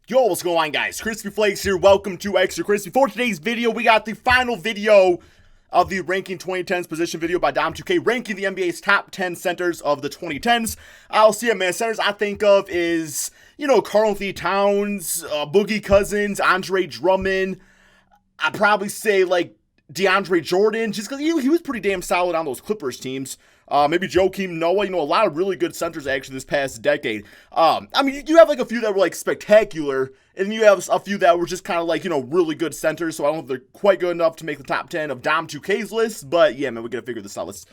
Yo, what's going on, guys? Crispy Flakes here. Welcome to Extra Crispy. For today's video, we got the final video of the Ranking 2010s position video by Dom2K, ranking the NBA's top 10 centers of the 2010s. I'll see it, man. Centers I think of is, Karl Anthony Towns, Boogie Cousins, Andre Drummond. I'd probably say, DeAndre Jordan, just because he was pretty damn solid on those Clippers teams. Maybe Joakim Noah, a lot of really good centers actually this past decade. You have a few that were spectacular, and you have a few that were just kind of really good centers. So I don't know if they're quite good enough to make the top 10 of Dom2K's list, but yeah, man, we gotta figure this out. Let's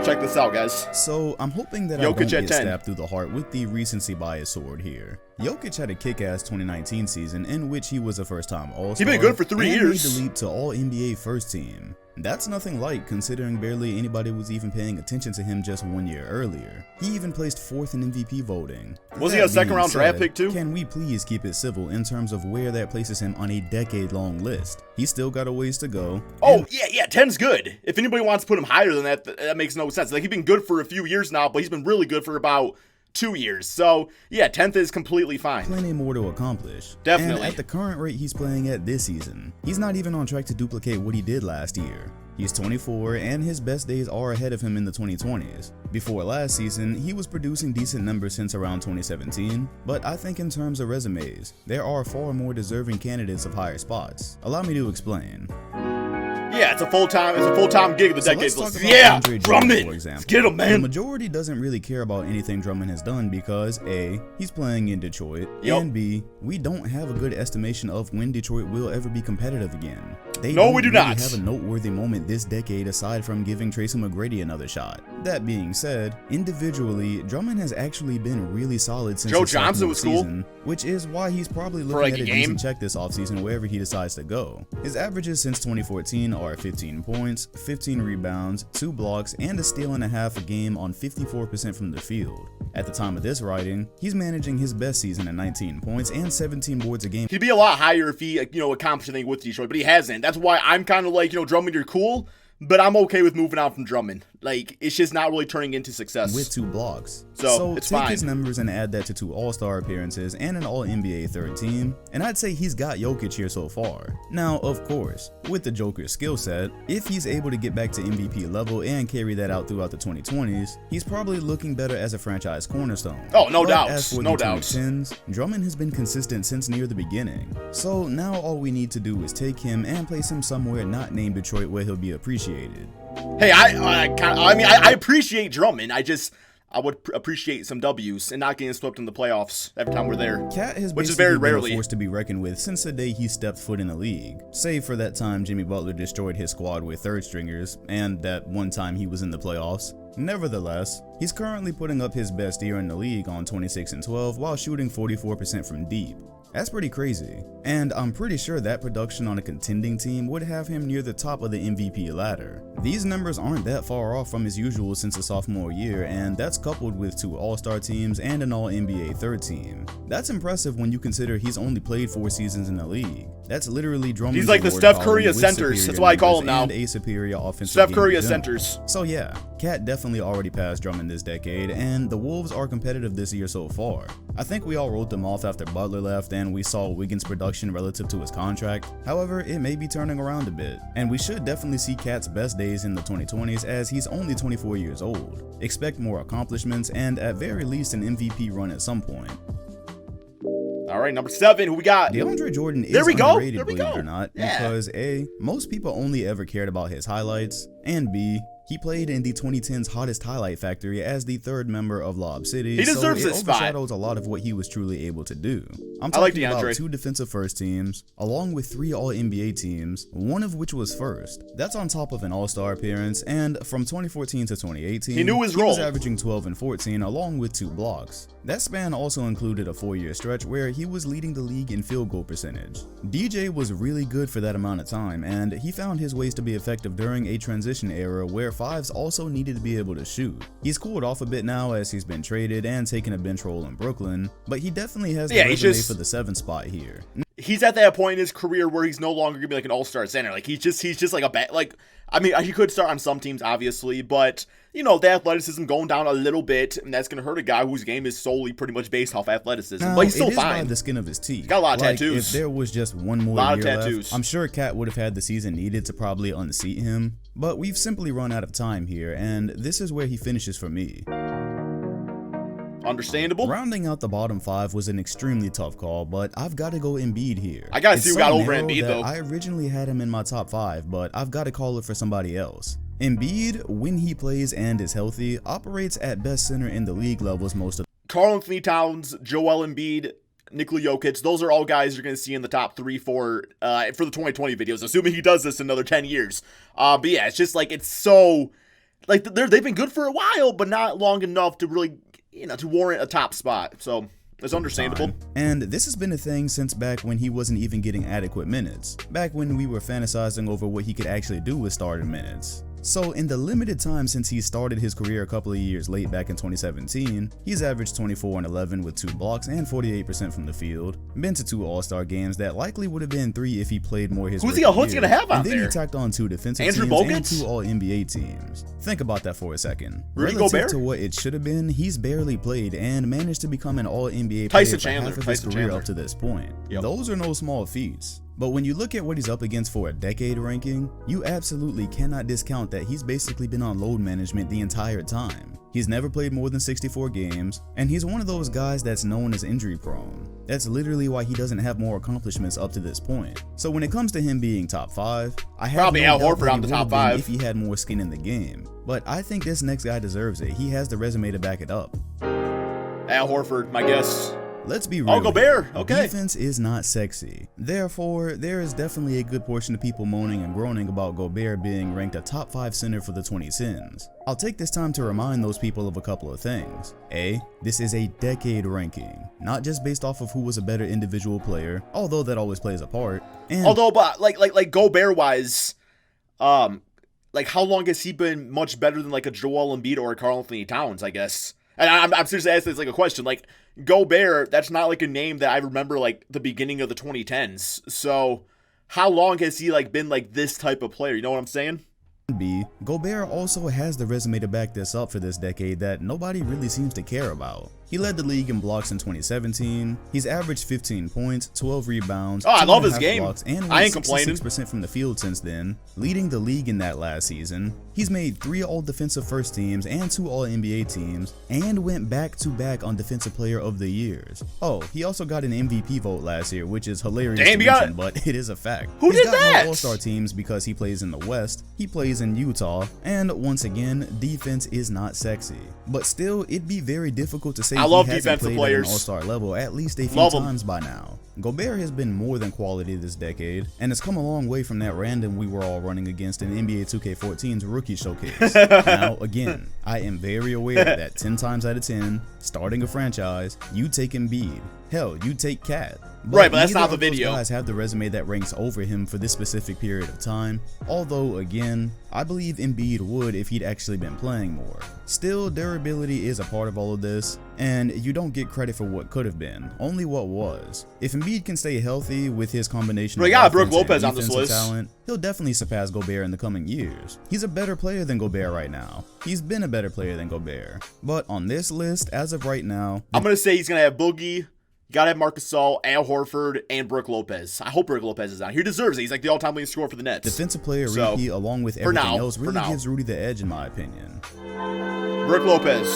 check this out, guys. So I'm hoping that JOKIC I don't get 10. stabbed through the heart with the recency bias sword here. JOKIC had a kick-ass 2019 season in which he was a first-time All-Star. He's been good for 3 years. And made the leap to All-NBA first team. That's nothing light considering barely anybody was even paying attention to him just 1 year earlier. He even placed 4th in MVP voting. Was he a second-round draft pick too? Can we please keep it civil in terms of where that places him on a decade-long list? He's still got a ways to go. Oh, yeah, 10's good. If anybody wants to put him higher than that, that makes no sense. He's been good for a few years now, but he's been really good for about 2 years. So, yeah, 10th is completely fine. Plenty more to accomplish. Definitely. And at the current rate he's playing at this season, he's not even on track to duplicate what he did last year. He's 24 and his best days are ahead of him in the 2020s. Before last season, he was producing decent numbers since around 2017, but I think in terms of resumes, there are far more deserving candidates of higher spots. Allow me to explain. Yeah, it's a full-time gig of the decades. Yeah, Drummond, for example. Let's get him, man. The majority doesn't really care about anything Drummond has done because A, he's playing in Detroit, and B, we don't have a good estimation of when Detroit will ever be competitive again. They don't we do really not have a noteworthy moment this decade aside from giving Tracy McGrady another shot. That being said, individually, Drummond has actually been really solid since Joe his Johnson was season, which is why he's probably looking at a decent check this offseason wherever he decides to go. His averages since 2014 are 15 points, 15 rebounds, 2 blocks, and a steal and a half a game on 54% from the field. At the time of this writing, he's managing his best season at 19 points and 17 boards a game. He'd be a lot higher if he, accomplished anything with Detroit, but he hasn't. That's why I'm kind of Drummond, you're cool, but I'm okay with moving on from Drummond. It's just not really turning into success. With 2 blocks. So it's take fine. His numbers and add that to 2 All-Star appearances and an All-NBA third team, and I'd say he's got Jokic here so far. Now, of course, with the Joker's skill set, if he's able to get back to MVP level and carry that out throughout the 2020s, he's probably looking better as a franchise cornerstone. Oh, no but doubt. As for no the doubt. 2010s, Drummond has been consistent since near the beginning. So now all we need to do is take him and place him somewhere not named Detroit where he'll be appreciated. Hey, I appreciate Drummond. I would appreciate some W's and not getting swept in the playoffs every time we're there. Cat has which is basically very been rarely a force to be reckoned with since the day he stepped foot in the league. Save for that time Jimmy Butler destroyed his squad with third stringers, and that one time he was in the playoffs. Nevertheless, he's currently putting up his best year in the league on 26-12 while shooting 44% from deep. That's pretty crazy, and I'm pretty sure that production on a contending team would have him near the top of the MVP ladder. These numbers aren't that far off from his usual since his sophomore year, and that's coupled with 2 All-Star teams and an All-NBA third team. That's impressive when you consider he's only played 4 seasons in the league. That's literally Drummond's He's like the Steph Curry of centers. That's why I call him now. And a superior offensive Steph Curry game of in general. centers. So yeah, Cat definitely already passed Drummond this decade, and the Wolves are competitive this year so far. I think we all wrote them off after Butler left and we saw Wiggins' production relative to his contract. However, it may be turning around a bit, and we should definitely see Cat's best days in the 2020s as he's only 24 years old. Expect more accomplishments and at very least an MVP run at some point. All right, number 7, who we got? DeAndre Jordan is There underrated, we believe go. it or not, Yeah. because A, most people only ever cared about his highlights, and B, he played in the 2010s hottest highlight factory as the 3rd member of Lob City. He deserves so it this spot. overshadows a lot of what he was truly able to do. I'm I like talking about DeAndre. 2 defensive first teams, along with 3 All-NBA teams, one of which was first. That's on top of an All-Star appearance, and from 2014 to 2018, He knew his he was role. averaging 12 and 14 along with 2 blocks. That span also included a 4-year stretch where he was leading the league in field goal percentage. DJ was really good for that amount of time, and he found his ways to be effective during a transition era where 5s also needed to be able to shoot. He's cooled off a bit now as he's been traded and taken a bench role in Brooklyn, but he definitely has the resume for the 7th spot here. he's at that point in his career where he's no longer gonna be like an all-star center. Like he's just like a bad, like, I mean, he could start on some teams obviously, but you know, the athleticism going down a little bit, and that's gonna hurt a guy whose game is solely pretty much based off athleticism. Now, but he's still it is fine. by the skin of his teeth. He's got a lot of like, tattoos. If there was just one more year left, I'm sure Cat would have had the season needed to probably unseat him. But we've simply run out of time here, and this is where he finishes for me. Understandable. Rounding out the bottom 5 was an extremely tough call, but I've got to go Embiid here. I gotta see who got over Embiid though. I originally had him in my top 5, but I've got to call it for somebody else. Embiid, when he plays and is healthy, operates at best center in the league levels most of. Karl Anthony Towns, Joel Embiid, Nikola Jokic, those are all guys you're going to see in the top 3, 4 for the 2020 videos, assuming he does this in another 10 years. But yeah, it's just like, it's so, like, they've been good for a while, but not long enough to really, you know, to warrant a top spot. So it's understandable. And this has been a thing since back when he wasn't even getting adequate minutes. Back when we were fantasizing over what he could actually do with starting minutes. So in the limited time since he started his career a couple of years late back in 2017, he's averaged 24 and 11 with 2 blocks and 48% from the field, been to 2 All-Star games that likely would have been 3 if he played more his Who's rookie he gonna have out and then there? he tacked on 2 defensive Andrew teams Bogut? and 2 All-NBA teams. Think about that for a second. Rudy Relative Gobert? to what it should have been, he's barely played and managed to become an All-NBA player Tyson for Chandler, half of his Tyson career Chandler. up to this point. Yep. Those are no small feats. But when you look at what he's up against for a decade ranking, you absolutely cannot discount that he's basically been on load management the entire time. He's never played more than 64 games, and he's one of those guys that's known as injury prone. That's literally why he doesn't have more accomplishments up to this point. So when it comes to him being top 5, I have Probably no Al doubt Horford that he on the would top have been 5. if he had more skin in the game. But I think this next guy deserves it. He has the resume to back it up. Al Horford, my guess. Let's be real. Gobert, okay. Defense is not sexy. Therefore, there is definitely a good portion of people moaning and groaning about Gobert being ranked a top 5 center for the 2010s. I'll take this time to remind those people of a couple of things. A, this is a decade ranking, not just based off of who was a better individual player, although that always plays a part. And But like Gobert wise, like how long has he been much better than like a Joel Embiid or a Karl Anthony Towns, I guess? And I'm seriously asking this like a question. Like Gobert, that's not like a name that I remember like the beginning of the 2010s. So how long has he like been like this type of player? You know what I'm saying? B, Gobert also has the resume to back this up for this decade that nobody really seems to care about. He led the league in blocks in 2017. He's averaged 15 points, 12 rebounds, I love his 2.5 game. blocks, and I ain't went complaining. 66% from the field since then, leading the league in that last season. He's made 3 all-defensive first teams and 2 all-NBA teams, and went back-to-back on Defensive Player of the Years. Oh, he also got an MVP vote last year, which is hilarious Damn, to he got mention, but it is a fact. Who He's did got that? No all-star teams because he plays in the West, he plays in Utah, and once again, defense is not sexy. But still, it'd be very difficult to say I love he hasn't defensive played players. at an all-star level at least a few Love him. times by now. Gobert has been more than quality this decade, and has come a long way from that random we were all running against in NBA 2K14's Rookie Showcase. Now, again, I am very aware that 10 times out of 10, starting a franchise, you take Embiid. Hell, you take Cat. Right, but that's neither not the of those video. guys have the resume that ranks over him for this specific period of time, although again, I believe Embiid would if he'd actually been playing more. Still, durability is a part of all of this, and you don't get credit for what could have been, only what was. If Embiid can stay healthy with his combination Bro, of you got offense Brook and Lopez on this defensive list. talent, he'll definitely surpass Gobert in the coming years. He's a better player than Gobert right now. He's been a better player than Gobert. But on this list, as of right now, I'm gonna say he's gonna have Boogie. You gotta have Marc Gasol, Al Horford, and Brook Lopez. I hope Brook Lopez is on. He deserves it. He's like the all-time leading scorer for the Nets. defensive player So, repeat along with for everything now, else for really now. gives Rudy the edge in my opinion. Brook Lopez.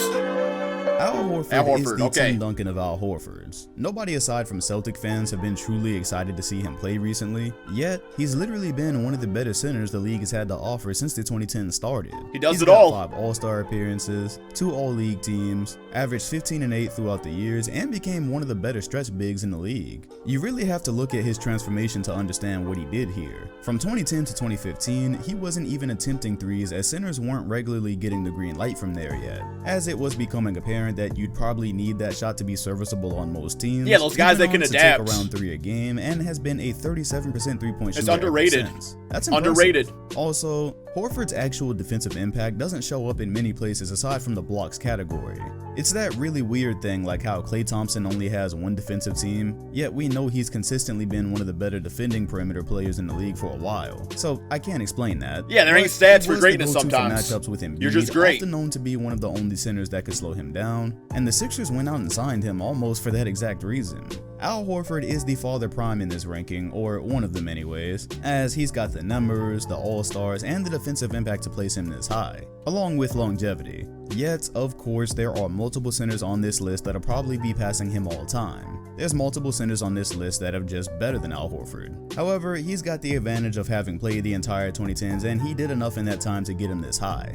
Al Horford is the okay. Tim Duncan of Al Horfords. Nobody aside from Celtic fans have been truly excited to see him play recently, yet he's literally been one of the better centers the league has had to offer since the 2010 started. He does He's it got all. 5 All-Star appearances, 2 All-League teams, averaged 15 and 8 throughout the years, and became one of the better stretch bigs in the league. You really have to look at his transformation to understand what he did here. From 2010 to 2015, he wasn't even attempting threes as centers weren't regularly getting the green light from there yet, as it was becoming apparent that you'd probably need that shot to be serviceable on most teams. Yeah, those guys He that went can on to adapt. take around 3 a game and has been a 37% three-point shooter It's underrated. ever since. That's impressive. Underrated. Also, Horford's actual defensive impact doesn't show up in many places aside from the blocks category. It's that really weird thing like how Klay Thompson only has one defensive team, yet we know he's consistently been one of the better defending perimeter players in the league for a while. So I can't explain that. Yeah, there ain't stats for greatness sometimes. For matchups with Embiid, you're just great. Often known to be one of the only centers that could slow him down, and the Sixers went out and signed him almost for that exact reason. Al Horford is the father prime in this ranking, or one of them anyways, as he's got the numbers, the all-stars, and the defensive impact to place him this high, along with longevity. Yet, of course, there are multiple centers on this list that'll probably be passing him all time. There's multiple centers on this list that are just better than Al Horford. However, he's got the advantage of having played the entire 2010s, and he did enough in that time to get him this high.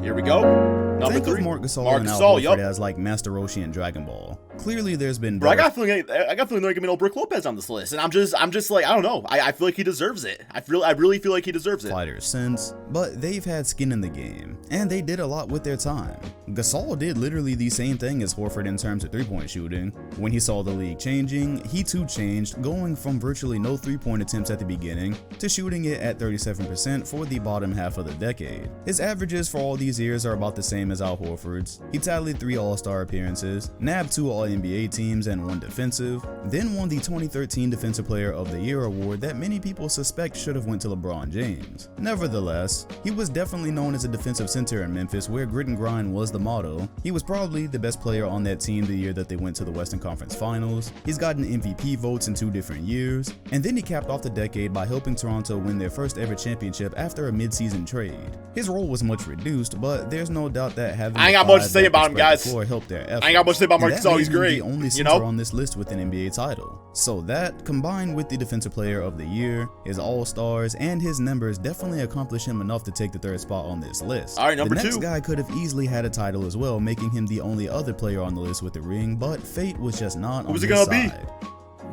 Here we go. Number 3. Think of Marc Gasol and Al Horford as like Master Roshi in Dragon Ball. Clearly, there's been. Bro, I got a feeling they're gonna no Brook Lopez on this list, and I'm just like, I don't know. I feel like he deserves it. I really feel like he deserves it. Fighters since, but they've had skin in the game, and they did a lot with their time. Gasol did literally the same thing as Horford in terms of three-point shooting. When he saw the league changing, he too changed, going from virtually no three-point attempts at the beginning to shooting it at 37% for the bottom half of the decade. His averages for all these years are about the same as Al Horford's. He tallied 3 All-Star appearances, nabbed 2 All-NBA teams and 1 defensive, then won the 2013 Defensive Player of the Year award that many people suspect should have went to LeBron James. Nevertheless, he was definitely known as a defensive center in Memphis, where grit and grind was the motto. He was probably the best player on that team the year that they went to the Western Conference Finals. He's gotten MVP votes in 2 different years, and then he capped off the decade by helping Toronto win their first ever championship after a mid-season trade. His role was much reduced, but there's no doubt that having I ain't got much to say about him, guys. Helped their efforts. I ain't got much to say about Marc Gasol. He's great. The only center on this list with an NBA title. So that, combined with the Defensive Player of the Year, his All-Stars, and his numbers, definitely accomplish him enough to take the 3rd spot on this list. All right, number 2. The next guy could have easily had a title as well, making him the only other player on the list with a ring, but fate was just not on his side.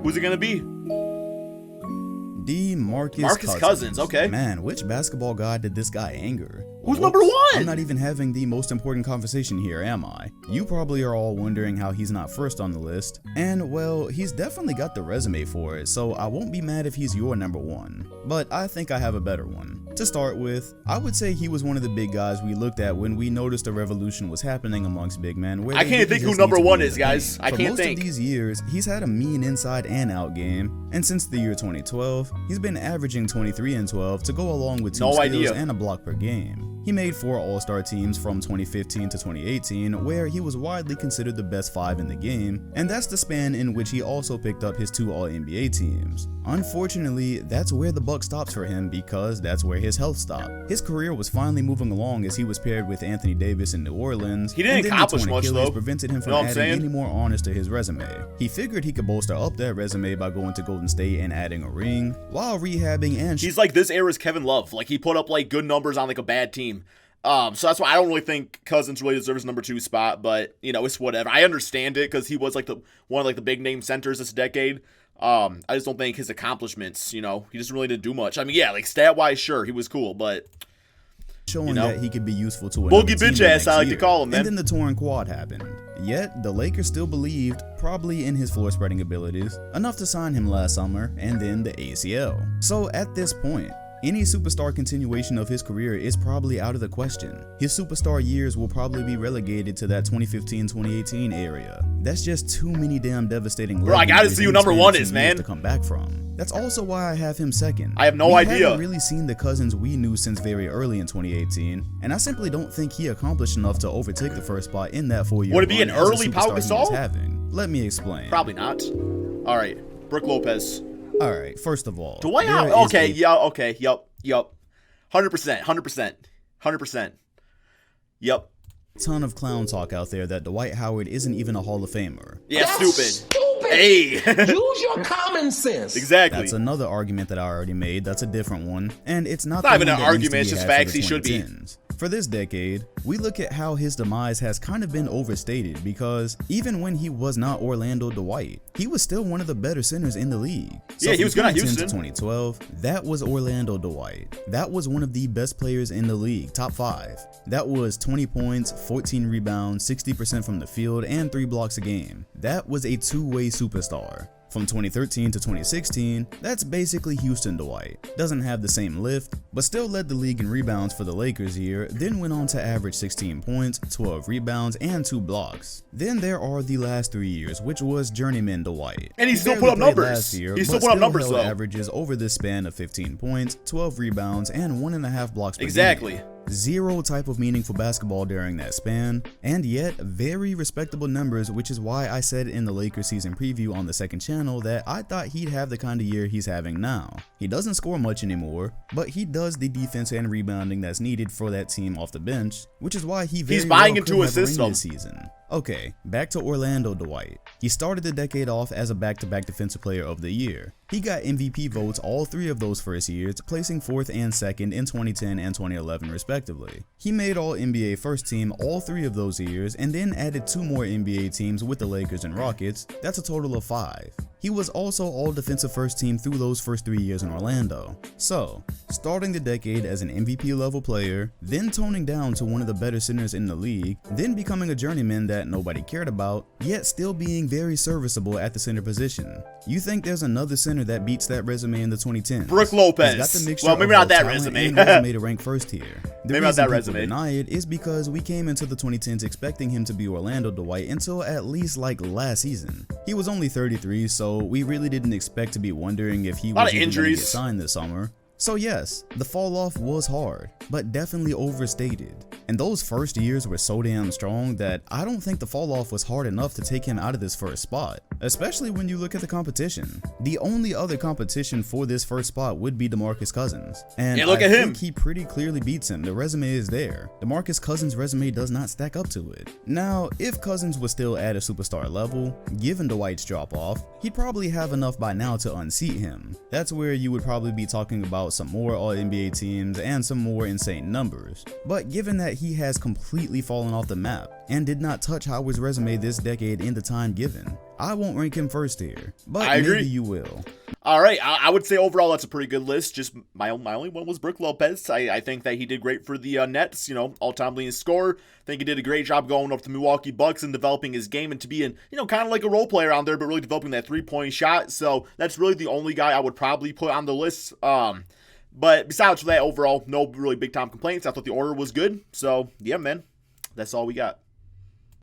Who's it gonna be? Marcus Cousins. Okay. Man, which basketball god did this guy anger? Who's number 1? I'm not even having the most important conversation here, am I? You probably are all wondering how he's not first on the list. And well, he's definitely got the resume for it, so I won't be mad if he's your number 1. But I think I have a better one. To start with, I would say he was one of the big guys we looked at when we noticed a revolution was happening amongst big men. Where I can't think who number 1 is, guys. I can't think. For most of these years, he's had a mean inside and out game, and since the year 2012, he's been averaging 23 and 12 to go along with 2 steals and a block per game. He made 4 All-Star teams from 2015 to 2018, where he was widely considered the best 5 in the game, and that's the span in which he also picked up his 2 All-NBA teams. Unfortunately, that's where the buck stops for him because that's where his health stopped. His career was finally moving along as he was paired with Anthony Davis in New Orleans. He didn't accomplish much though. Prevented him from adding any more honors to his resume. He figured he could bolster up that resume by going to Golden State and adding a ring, while rehabbing and he's like this era's Kevin Love. Like he put up like good numbers on like a bad team. So that's why I don't really think Cousins really deserves number 2 spot, but you know, it's whatever. I understand it because he was like one of like the big name centers this decade. I just don't think his accomplishments, you know, he just really didn't do much. I mean, yeah, like stat wise, sure, he was cool, but showing that he could be useful to Boogie bitch ass, I like to call him, man. And then the torn quad happened. Yet, the Lakers still believed, probably in his floor spreading abilities, enough to sign him last summer, and then the ACL. So at this point, any superstar continuation of his career is probably out of the question. His superstar years will probably be relegated to that 2015-2018 area. That's just too many damn devastating Bro, I gotta see who number 1 is, man. To come back from. That's also why I have him second. I have no idea. We haven't really seen the Cousins we knew since very early in 2018, and I simply don't think he accomplished enough to overtake the 1st spot in that 4-year Would it be an early Pau Gasol? Let me explain. Probably not. All right, Brook Lopez. All right, first of all, Dwight Howard. Okay, yup. 100%. Yup. Ton of clown talk out there that Dwight Howard isn't even a Hall of Famer. Yeah, stupid. Hey, use your common sense. Exactly. That's another argument that I already made. That's a different one, and it's not even an argument. It's just facts. He should be. For this decade, we look at how his demise has kind of been overstated because even when he was not Orlando Dwight, he was still one of the better centers in the league. So yeah, he was good at Houston. 2012, that was Orlando Dwight. That was one of the best players in the league, top 5. That was 20 points, 14 rebounds, 60% from the field, and 3 blocks a game. That was a two-way superstar. From 2013 to 2016, that's basically Houston Dwight. Doesn't have the same lift, but still led the league in rebounds for the Lakers here, then went on to average 16 points, 12 rebounds, and 2 blocks. Then there are the last 3 years, which was journeyman Dwight. And he still put up numbers. Last year, he still put up numbers though. Averages over this span of 15 points, 12 rebounds, and 1.5 blocks per exactly. game. Zero type of meaningful basketball during that span, and yet very respectable numbers, which is why I said in the Lakers season preview on the second channel that I thought he'd have the kind of year he's having now. He doesn't score much anymore, but he does the defense and rebounding that's needed for that team off the bench, which is why he's buying into a system this season. Okay, back to Orlando Dwight. He started the decade off as a back-to-back Defensive Player of the Year. He got MVP votes all 3 of those first years, placing 4th and 2nd in 2010 and 2011 respectively. He made All-NBA First Team all 3 of those years, and then added 2 more NBA teams with the Lakers and Rockets. That's a total of 5. He was also All-Defensive First Team through those first 3 years in Orlando. So, starting the decade as an MVP level player, then toning down to one of the better centers in the league, then becoming a journeyman that nobody cared about, yet still being very serviceable at the center position. You think there's another center that beats that resume in the 2010s? Brook Lopez. He's got the mixture well, maybe of not that talent resume. and resume to rank first here. The maybe not that reason people resume. deny it is because we came into the 2010s expecting him to be Orlando Dwight until at least like last season. He was only 33, so we really didn't expect to be wondering if he was even going to get signed this summer. So yes, the fall off was hard, but definitely overstated. And those first years were so damn strong that I don't think the fall off was hard enough to take him out of this first spot, especially when you look at the competition. The only other competition for this first spot would be DeMarcus Cousins, and look I at think him. He pretty clearly beats him. The resume is there. DeMarcus Cousins' resume does not stack up to it. Now, if Cousins was still at a superstar level, given Dwight's drop off, he'd probably have enough by now to unseat him. That's where you would probably be talking about some more All-NBA teams and some more insane numbers. But given that he has completely fallen off the map and did not touch Howard's resume this decade in the time given, I won't rank him first here, but I agree. Maybe you will. All right, I would say overall that's a pretty good list. Just my only one was Brook Lopez. I think that he did great for the Nets, all-time leading scorer. I think he did a great job going up to the Milwaukee Bucks and developing his game into being, kind of like a role player on there, but really developing that three-point shot. So that's really the only guy I would probably put on the list. But besides that, overall, no really big-time complaints. I thought the order was good. So, yeah, man, that's all we got.